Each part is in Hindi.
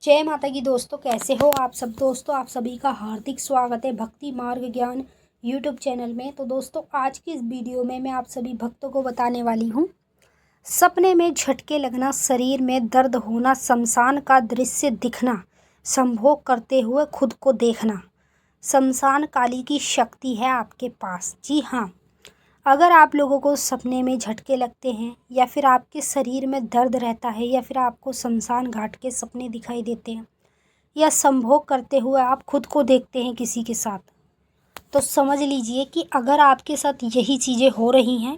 जय माता की दोस्तों, कैसे हो आप सब। दोस्तों आप सभी का हार्दिक स्वागत है भक्ति मार्ग ज्ञान यूट्यूब चैनल में। तो दोस्तों आज की इस वीडियो में मैं आप सभी भक्तों को बताने वाली हूँ, सपने में झटके लगना, शरीर में दर्द होना, शमशान का दृश्य दिखना, संभोग करते हुए खुद को देखना। शमशान काली की शक्ति है आपके पास। जी हाँ, अगर आप लोगों को सपने में झटके लगते हैं या फिर आपके शरीर में दर्द रहता है या फिर आपको शमशान घाट के सपने दिखाई देते हैं या संभोग करते हुए आप खुद को देखते हैं किसी के साथ, तो समझ लीजिए कि अगर आपके साथ यही चीज़ें हो रही हैं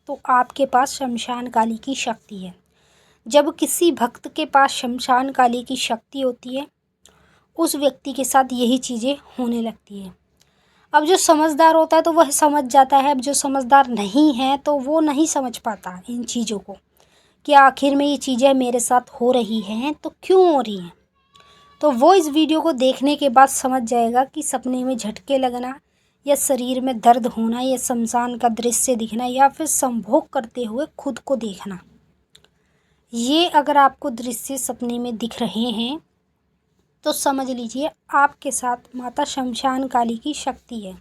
तो आपके पास शमशान काली की शक्ति है। जब किसी भक्त के पास शमशान काली की शक्ति होती है उस व्यक्ति के साथ यही चीज़ें होने लगती है। अब जो समझदार होता है तो वह समझ जाता है, अब जो समझदार नहीं है तो वो नहीं समझ पाता इन चीज़ों को कि आखिर में ये चीज़ें मेरे साथ हो रही हैं तो क्यों हो रही हैं। तो वो इस वीडियो को देखने के बाद समझ जाएगा कि सपने में झटके लगना या शरीर में दर्द होना या शमशान का दृश्य दिखना या फिर संभोग करते हुए खुद को देखना, ये अगर आपको दृश्य सपने में दिख रहे हैं तो समझ लीजिए आपके साथ माता शमशान काली की शक्ति है।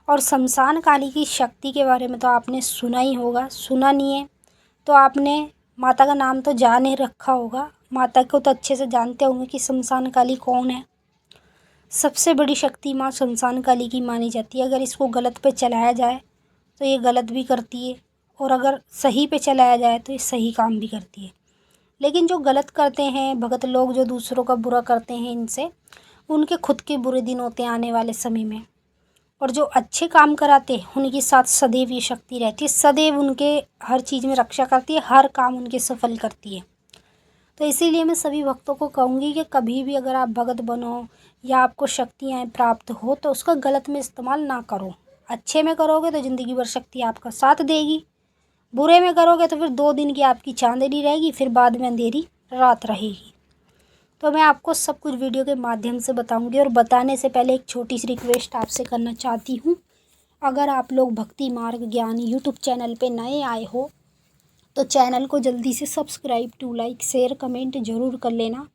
और शमशान काली की शक्ति के बारे में तो आपने सुना ही होगा, सुना नहीं है तो आपने माता का नाम तो जान ही रखा होगा। माता को तो अच्छे से जानते होंगे कि शमशान काली कौन है। सबसे बड़ी शक्ति माँ शमशान काली की मानी जाती है। अगर इसको गलत पे चलाया जाए तो ये गलत भी करती है और अगर सही पे चलाया जाए तो ये सही काम भी करती है। लेकिन जो गलत करते हैं भगत लोग, जो दूसरों का बुरा करते हैं, इनसे उनके खुद के बुरे दिन होते हैं आने वाले समय में। और जो अच्छे काम कराते हैं उनके साथ सदैव ये शक्ति रहती है, सदैव उनके हर चीज़ में रक्षा करती है, हर काम उनके सफल करती है। तो इसीलिए मैं सभी भक्तों को कहूँगी कि कभी भी अगर आप भगत बनो या आपको शक्तियाँ प्राप्त हो तो उसका गलत में इस्तेमाल ना करो। अच्छे में करोगे तो ज़िंदगी भर शक्ति आपका साथ देगी, बुरे में करोगे तो फिर 2 दिन की आपकी चांदनी रहेगी, फिर बाद में अंधेरी रात रहेगी। तो मैं आपको सब कुछ वीडियो के माध्यम से बताऊंगी। और बताने से पहले एक छोटी सी रिक्वेस्ट आपसे करना चाहती हूँ, अगर आप लोग भक्ति मार्ग ज्ञान यूट्यूब चैनल पे नए आए हो तो चैनल को जल्दी से subscribe to like share comment ज़रूर कर लेना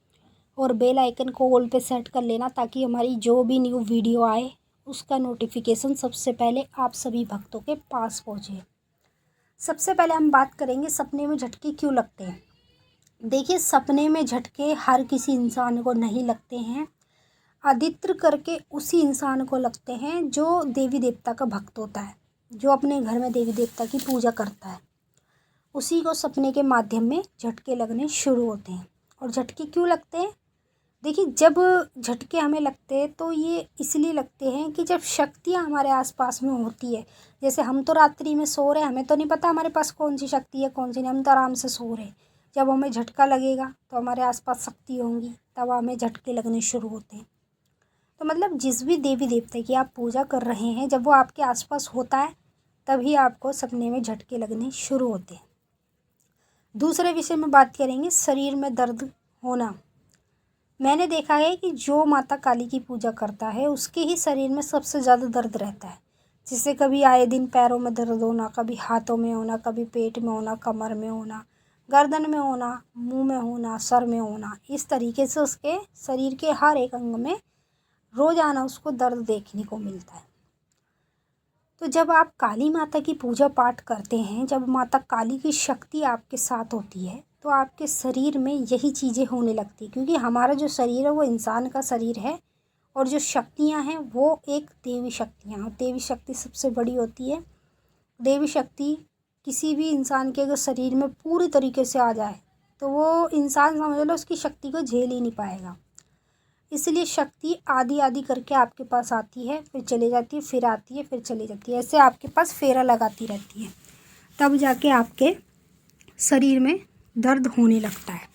और बेल आइकन को ऑल पे सेट कर लेना ताकि हमारी जो भी न्यू वीडियो आए उसका नोटिफिकेशन सबसे पहले आप सभी भक्तों के पास पहुँचे। सबसे पहले हम बात करेंगे सपने में झटके क्यों लगते हैं। देखिए, सपने में झटके हर किसी इंसान को नहीं लगते हैं, अधिकतर करके उसी इंसान को लगते हैं जो देवी देवता का भक्त होता है, जो अपने घर में देवी देवता की पूजा करता है, उसी को सपने के माध्यम में झटके लगने शुरू होते हैं। और झटके क्यों लगते हैं, देखिए जब झटके हमें लगते हैं तो ये इसलिए लगते हैं कि जब शक्तियाँ हमारे आसपास में होती है, जैसे हम तो रात्रि में सो रहे हैं, हमें तो नहीं पता हमारे पास कौन सी शक्ति है कौन सी नहीं, हम तो आराम से सो रहे हैं। जब हमें झटका लगेगा तो हमारे आसपास शक्ति होंगी, तब हमें झटके लगने शुरू होते हैं। तो मतलब जिस भी देवी देवता की आप पूजा कर रहे हैं, जब वो आपके आसपास होता है तभी आपको सपने में झटके लगने शुरू होते हैं। दूसरे विषय में बात करेंगे, शरीर में दर्द होना। मैंने देखा है कि जो माता काली की पूजा करता है उसके ही शरीर में सबसे ज़्यादा दर्द रहता है, जिससे कभी आए दिन पैरों में दर्द होना, कभी हाथों में होना, कभी पेट में होना, कमर में होना, गर्दन में होना, मुंह में होना, सर में होना। इस तरीके से उसके शरीर के हर एक अंग में रोज़ाना उसको दर्द देखने को मिलता है। तो जब आप काली माता की पूजा पाठ करते हैं, जब माता काली की शक्ति आपके साथ होती है तो आपके शरीर में यही चीज़ें होने लगती है, क्योंकि हमारा जो शरीर है वो इंसान का शरीर है और जो शक्तियाँ हैं वो एक देवी शक्तियाँ, और देवी शक्ति सबसे बड़ी होती है। देवी शक्ति किसी भी इंसान के अगर शरीर में पूरी तरीके से आ जाए तो वो इंसान समझ लो उसकी शक्ति को झेल ही नहीं पाएगा। इसलिए शक्ति आधी आधी करके आपके पास आती है, फिर चली जाती है, फिर आती है, फिर चली जाती है, ऐसे आपके पास फेरा लगाती रहती है, तब जाके आपके शरीर में दर्द होने लगता है।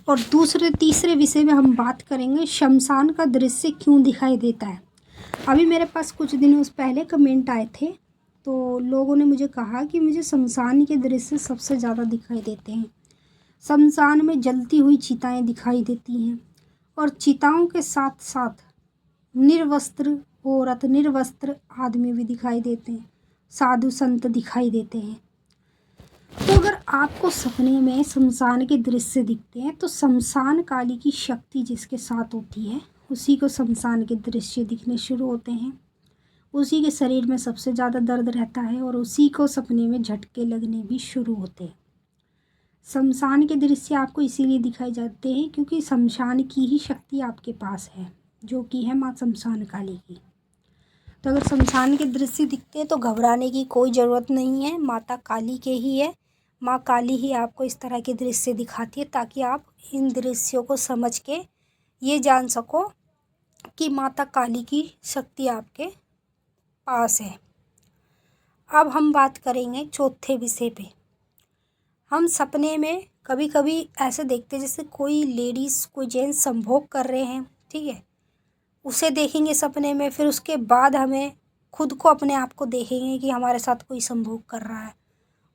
और तीसरे विषय में हम बात करेंगे, शमशान का दृश्य क्यों दिखाई देता है। अभी मेरे पास कुछ दिनों पहले कमेंट आए थे तो लोगों ने मुझे कहा कि मुझे शमशान के दृश्य सबसे ज़्यादा दिखाई देते हैं। शमशान में जलती हुई चिताएँ दिखाई देती हैं और चिताओं के साथ साथ निर्वस्त्र औरत, निर्वस्त्र आदमी भी दिखाई देते हैं, साधु संत दिखाई देते हैं। तो अगर आपको सपने में शमशान के दृश्य दिखते हैं तो शमशान काली की शक्ति जिसके साथ होती है उसी को शमशान के दृश्य दिखने शुरू होते हैं। उसी के शरीर में सबसे ज़्यादा दर्द रहता है और उसी को सपने में झटके लगने भी शुरू होते हैं। शमशान के दृश्य आपको इसीलिए दिखाई जाते हैं क्योंकि शमशान की ही शक्ति आपके पास है, जो कि है माँ शमशान काली की। तो अगर शमशान के दृश्य दिखते हैं तो घबराने की कोई ज़रूरत नहीं है, माता काली के ही है। माँ काली ही आपको इस तरह के दृश्य दिखाती है ताकि आप इन दृश्यों को समझ के ये जान सको कि माता काली की शक्ति आपके पास है। अब हम बात करेंगे चौथे विषय पे। हम सपने में कभी कभी ऐसे देखते हैं जैसे कोई लेडीज़ कोई जेंट्स संभोग कर रहे हैं, ठीक है, उसे देखेंगे सपने में। फिर उसके बाद हमें खुद को अपने आप को देखेंगे कि हमारे साथ कोई संभोग कर रहा है,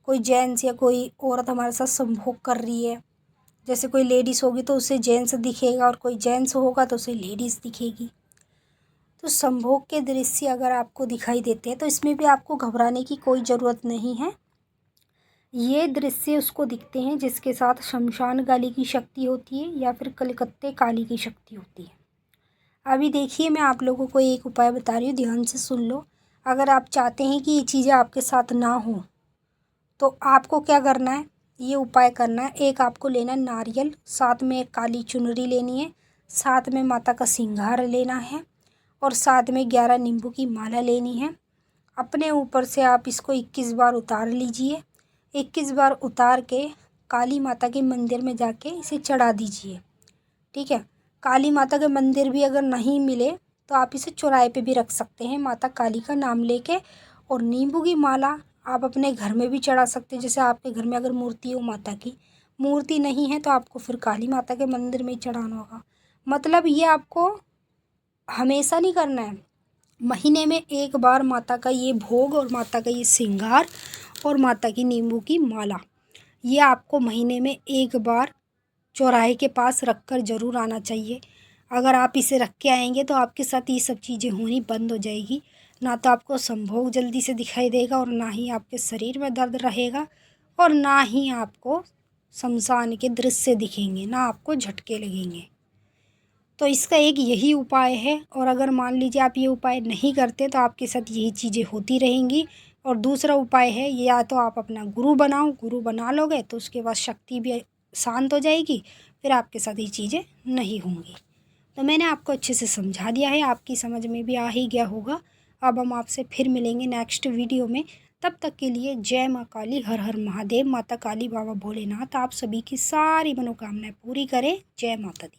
कोई जेंट्स या कोई औरत हमारे साथ संभोग कर रही है। जैसे कोई लेडीज़ होगी तो उसे जेंट्स दिखेगा और कोई जेंट्स होगा तो उसे लेडीज़ दिखेगी। तो संभोग के दृश्य अगर आपको दिखाई देते हैं तो इसमें भी आपको घबराने की कोई ज़रूरत नहीं है। ये दृश्य उसको दिखते हैं जिसके साथ शमशान काली की शक्ति होती है या फिर कलकत्ते काली की शक्ति होती है। अभी देखिए, मैं आप लोगों को एक उपाय बता रही हूँ, ध्यान से सुन लो। अगर आप चाहते हैं कि ये चीज़ें आपके साथ ना हो तो आपको क्या करना है, ये उपाय करना है। एक आपको लेना है नारियल, साथ में एक काली चुनरी लेनी है, साथ में माता का सिंगार लेना है और साथ में 11 नींबू की माला लेनी है। अपने ऊपर से आप इसको 21 बार उतार लीजिए। 21 बार उतार के काली माता के मंदिर में जाके इसे चढ़ा दीजिए, ठीक है। काली माता के मंदिर भी अगर नहीं मिले तो आप इसे चौराहे पे भी रख सकते हैं माता काली का नाम लेके। और नींबू की माला आप अपने घर में भी चढ़ा सकते हैं। जैसे आपके घर में अगर मूर्ति हो माता की, मूर्ति नहीं है तो आपको फिर काली माता के मंदिर में ही चढ़ाना होगा। मतलब ये आपको हमेशा नहीं करना है, महीने में एक बार माता का ये भोग और माता का ये श्रृंगार और माता की नींबू की माला, ये आपको महीने में एक बार चौराहे के पास रख कर ज़रूर आना चाहिए। अगर आप इसे रख के आएंगे तो आपके साथ ये सब चीज़ें होनी बंद हो जाएगी। ना तो आपको संभोग जल्दी से दिखाई देगा और ना ही आपके शरीर में दर्द रहेगा और ना ही आपको शमशान के दृश्य दिखेंगे, ना आपको झटके लगेंगे। तो इसका एक यही उपाय है। और अगर मान लीजिए आप ये उपाय नहीं करते तो आपके साथ यही चीज़ें होती रहेंगी। और दूसरा उपाय है, या तो आप अपना गुरु बनाओ, गुरु बना लोगे तो उसके बाद शक्ति भी शांत हो जाएगी, फिर आपके साथ ये चीज़ें नहीं होंगी। तो मैंने आपको अच्छे से समझा दिया है, आपकी समझ में भी आ ही गया होगा। अब हम आपसे फिर मिलेंगे नेक्स्ट वीडियो में। तब तक के लिए जय माँ काली, हर हर महादेव। माता काली बाबा भोलेनाथ आप सभी की सारी मनोकामनाएं पूरी करें। जय माता दी।